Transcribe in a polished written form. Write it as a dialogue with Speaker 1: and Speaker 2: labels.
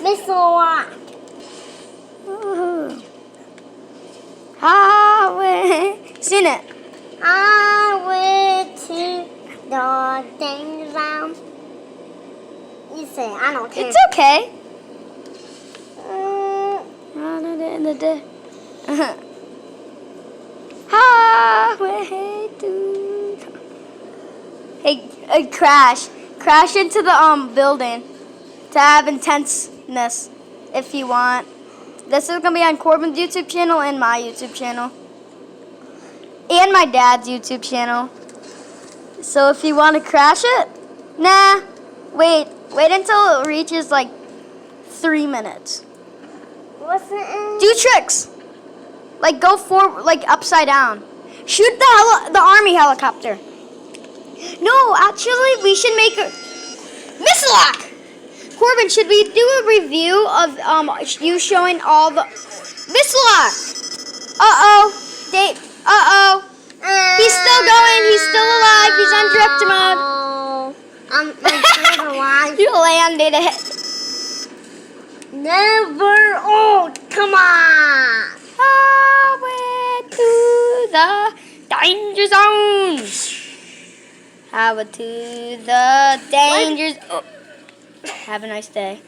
Speaker 1: Missile lock.
Speaker 2: Highway. Seen it.
Speaker 1: Highway to the danger zone. You say, I don't care.
Speaker 2: It's okay. Highway to. Hey, crash into the building to have intenseness if you want. This is gonna be on Corbin's YouTube channel and my YouTube channel and my dad's YouTube channel. So if you want to crash it, nah, wait until it reaches like 3 minutes.
Speaker 1: What's it?
Speaker 2: Do tricks. Like go forward, like upside down. Shoot the army helicopter. No, actually, we should make a missile lock. Corbin, should we do a review of you showing all the missile lock? He's still going. He's still alive. He's on drift mode.
Speaker 1: I'm still alive.
Speaker 2: You landed it.
Speaker 1: Never. Oh, come on.
Speaker 2: Highway to the danger zone. Highway to the danger zone. Have a nice day.